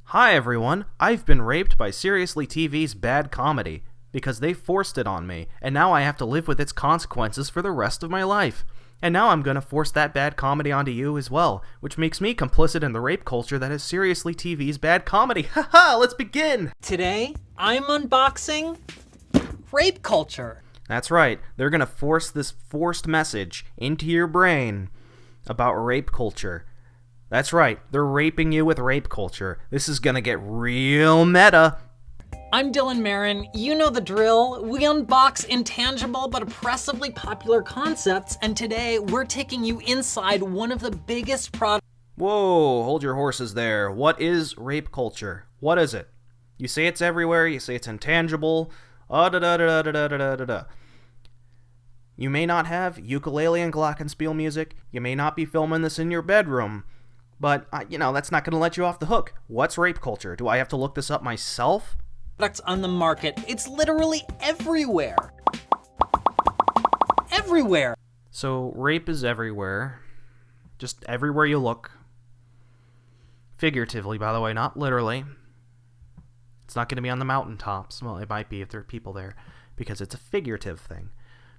Hi everyone, I've been raped by Seriously TV's bad comedy, because they forced it on me, and now I have to live with its consequences for the rest of my life. And now I'm gonna force that bad comedy onto you as well, which makes me complicit in the rape culture that is Seriously TV's bad comedy. Haha, let's begin! Today, I'm unboxing rape culture. That's right, they're gonna force this forced message into your brain about rape culture. That's right, they're raping you with rape culture. This is gonna get real meta. I'm Dylan Marin. You know the drill. We unbox intangible but oppressively popular concepts, and today we're taking you inside one of the biggest products. Whoa, hold your horses there. What is rape culture? What is it? You say it's everywhere, you say it's intangible. Da-da-da-da-da-da-da-da-da. You may not have ukulele and glockenspiel music. You may not be filming this in your bedroom. But, that's not going to let you off the hook. What's rape culture? Do I have to look this up myself? Products on the market. It's literally everywhere. Everywhere. So, rape is everywhere. Just everywhere you look. Figuratively, by the way, not literally. It's not going to be on the mountaintops. Well, it might be if there are people there, because it's a figurative thing.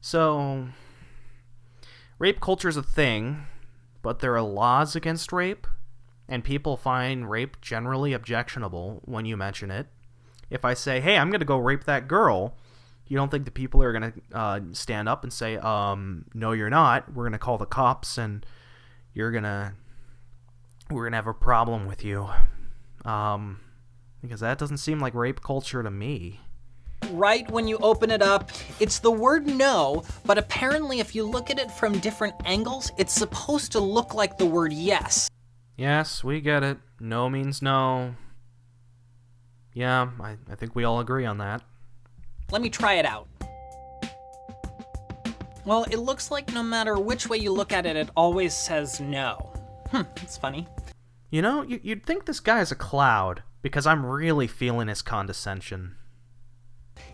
So, rape culture is a thing, but there are laws against rape, and people find rape generally objectionable when you mention it. If I say, hey, I'm going to go rape that girl, you don't think the people are going to stand up and say, no, you're not. We're going to call the cops, and we're going to have a problem with you. Because that doesn't seem like rape culture to me. Right when you open it up, it's the word no, but apparently if you look at it from different angles, it's supposed to look like the word yes. Yes, we get it. No means no. Yeah, I think we all agree on that. Let me try it out. Well, it looks like no matter which way you look at it, it always says no. That's funny. You know, you'd think this guy's a cloud, because I'm really feeling his condescension.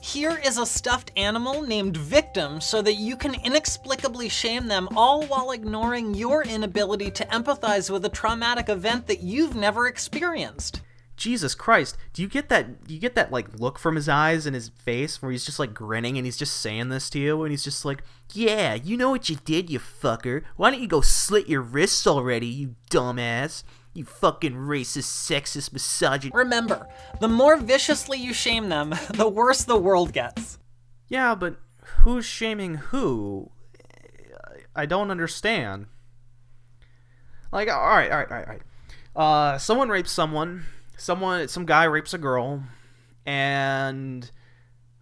Here is a stuffed animal named Victim so that you can inexplicably shame them, all while ignoring your inability to empathize with a traumatic event that you've never experienced. Jesus Christ, do you get that like look from his eyes and his face where he's just like grinning and he's just saying this to you and he's just like, yeah, you know what you did, you fucker. Why don't you go slit your wrists already, you dumbass? You fucking racist, sexist, misogynist. Remember, the more viciously you shame them, the worse the world gets. Yeah, but who's shaming who? I don't understand. Like, alright. Someone rapes someone. Some guy rapes a girl. And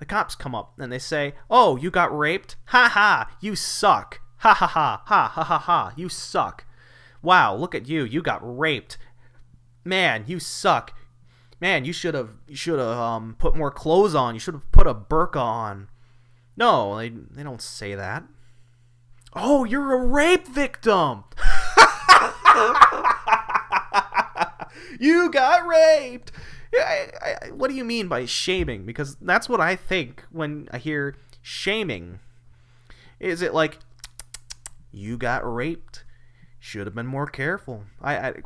the cops come up and they say, oh, you got raped? Ha ha, you suck. Ha ha ha, ha ha ha ha, you suck. Wow, look at you. You got raped. Man, you suck. Man, you should have put more clothes on. You should have put a burqa on. No, they don't say that. Oh, you're a rape victim. You got raped. What do you mean by shaming? Because that's what I think when I hear shaming. Is it like, you got raped? Should have been more careful.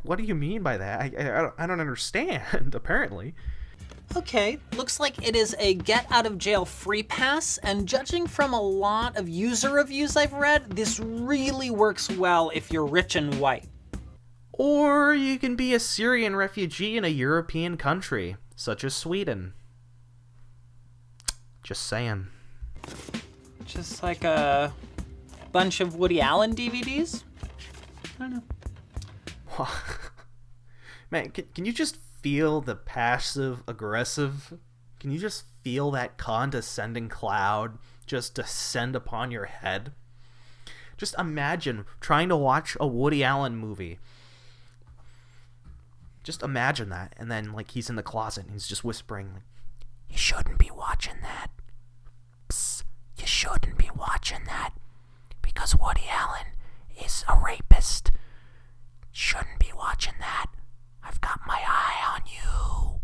What do you mean by that? I don't understand, apparently. Okay, looks like it is a get out of jail free pass, and judging from a lot of user reviews I've read, this really works well if you're rich and white. Or you can be a Syrian refugee in a European country, such as Sweden. Just saying. Just like a bunch of Woody Allen DVDs? I don't know. Man, can you just feel the passive-aggressive? Can you just feel that condescending cloud just descend upon your head? Just imagine trying to watch a Woody Allen movie. Just imagine that, and then like he's in the closet and he's just whispering, like, you shouldn't be watching that. Psst, you shouldn't be watching that. Because Woody Allen is a rapist. Shouldn't be watching that. I've got my eye on you.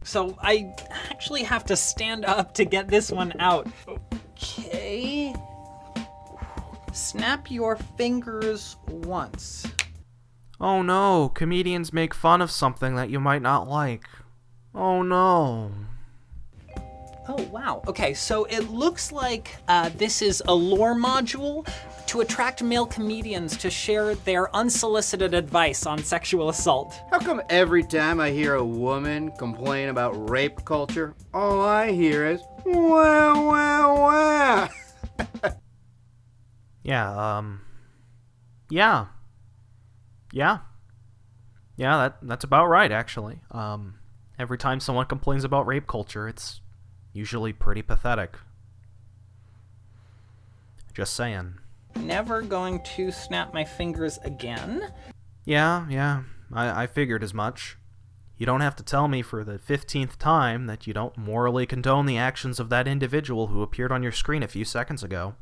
So I actually have to stand up to get this one out. Okay. Snap your fingers once. Oh no, comedians make fun of something that you might not like. Oh no. Oh, wow. Okay, so it looks like this is a lore module to attract male comedians to share their unsolicited advice on sexual assault. How come every time I hear a woman complain about rape culture, all I hear is, wah, wah, wah? Yeah, that's about right, actually. Every time someone complains about rape culture, it's usually pretty pathetic. Just saying. Never going to snap my fingers again. Yeah, I figured as much. You don't have to tell me for the 15th time that you don't morally condone the actions of that individual who appeared on your screen a few seconds ago.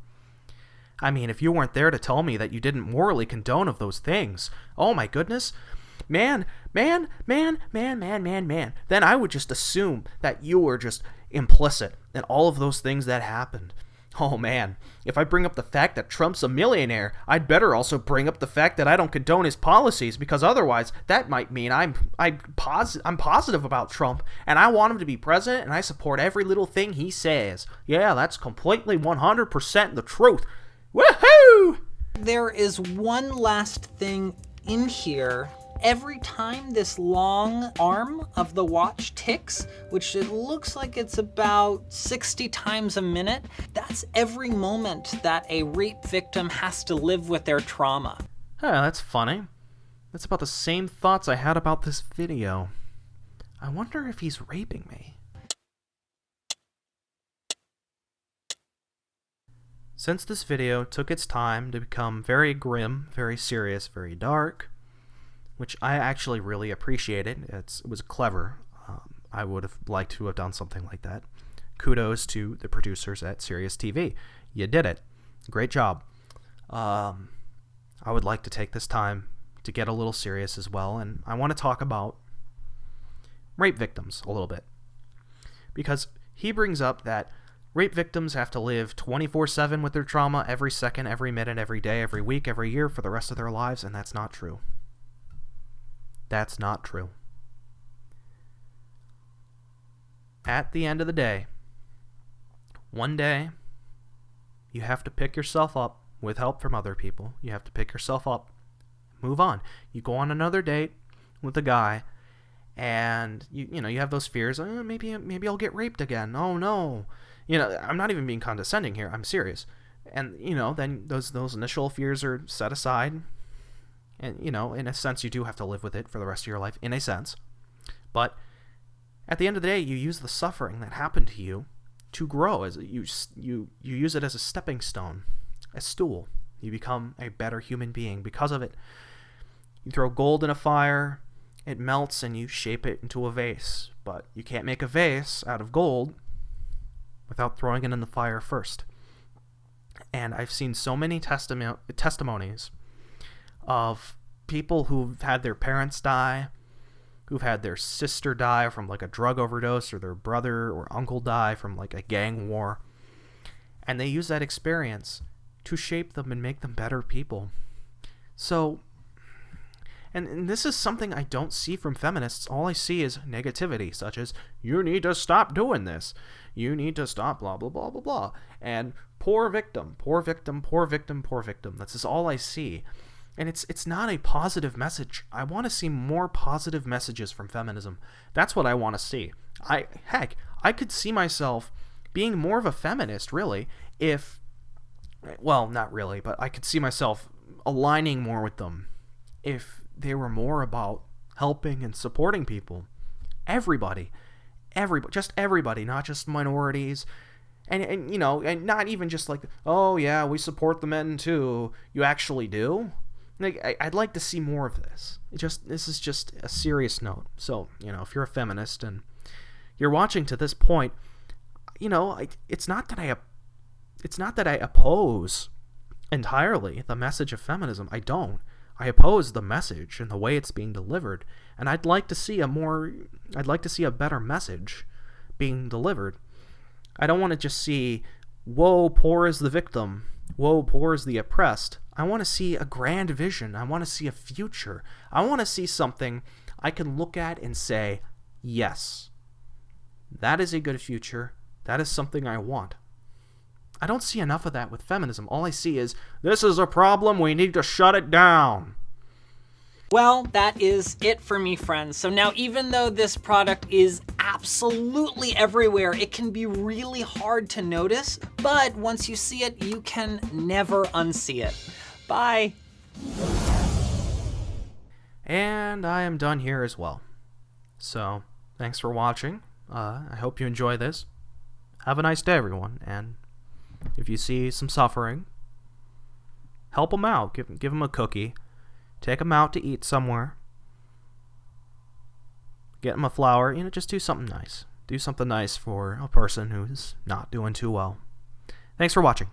I mean, if you weren't there to tell me that you didn't morally condone of those things, oh my goodness, man, then I would just assume that you were just implicit in all of those things that happened. Oh man, if I bring up the fact that Trump's a millionaire, I'd better also bring up the fact that I don't condone his policies, because otherwise that might mean I'm positive about Trump, and I want him to be president, and I support every little thing he says. Yeah, that's completely 100% the truth. Woohoo! There is one last thing in here. Every time this long arm of the watch ticks, which it looks like it's about 60 times a minute, that's every moment that a rape victim has to live with their trauma. That's funny. That's about the same thoughts I had about this video. I wonder if he's raping me. Since this video took its time to become very grim, very serious, very dark, which I actually really appreciated. It was clever. I would have liked to have done something like that. Kudos to the producers at Sirius TV. You did it. Great job. I would like to take this time to get a little serious as well, and I want to talk about rape victims a little bit. Because he brings up that rape victims have to live 24/7 with their trauma every second, every minute, every day, every week, every year for the rest of their lives, and that's not true. That's not true. At the end of the day, one day, you have to pick yourself up with help from other people. You have to pick yourself up, move on. You go on another date with a guy, and you have those fears. Maybe I'll get raped again. Oh no. I'm not even being condescending here. I'm serious. And then those initial fears are set aside. And, in a sense, you do have to live with it for the rest of your life, in a sense. But at the end of the day, you use the suffering that happened to you to grow. You use it as a stepping stone, a stool. You become a better human being because of it. You throw gold in a fire, it melts, and you shape it into a vase. But you can't make a vase out of gold without throwing it in the fire first. And I've seen so many testimonies of people who've had their parents die, who've had their sister die from like a drug overdose, or their brother or uncle die from like a gang war, and they use that experience to shape them and make them better people. So, and this is something I don't see from feminists. All I see is negativity, such as, you need to stop doing this, you need to stop blah blah blah blah blah, and poor victim, poor victim, poor victim, poor victim. That's just all I see. And it's not a positive message. I want to see more positive messages from feminism. That's what I want to see. I could see myself being more of a feminist, really, well, not really, but I could see myself aligning more with them if they were more about helping and supporting people. Everybody, just everybody, not just minorities. And not even just like, oh yeah, we support the men too. You actually do? Like, I'd like to see more of this. This is just a serious note. So, if you're a feminist and you're watching to this point, it's not that I oppose entirely the message of feminism. I don't. I oppose the message and the way it's being delivered, and I'd like to see a better message being delivered. I don't want to just see, whoa, poor is the victim, whoa, poor is the oppressed. I want to see a grand vision. I want to see a future. I want to see something I can look at and say, yes, That is a good future. That is something I want. I don't see enough of that with feminism. All I see is, this is a problem, we need to shut it down. Well, that is it for me, friends. So now, even though this product is absolutely everywhere, it can be really hard to notice, but once you see it, you can never unsee it. Bye. And I am done here as well. So, thanks for watching. I hope you enjoy this. Have a nice day, everyone, and if you see some suffering, help them out. Give them a cookie. Take them out to eat somewhere. Get them a flower. Just do something nice. Do something nice for a person who's not doing too well. Thanks for watching.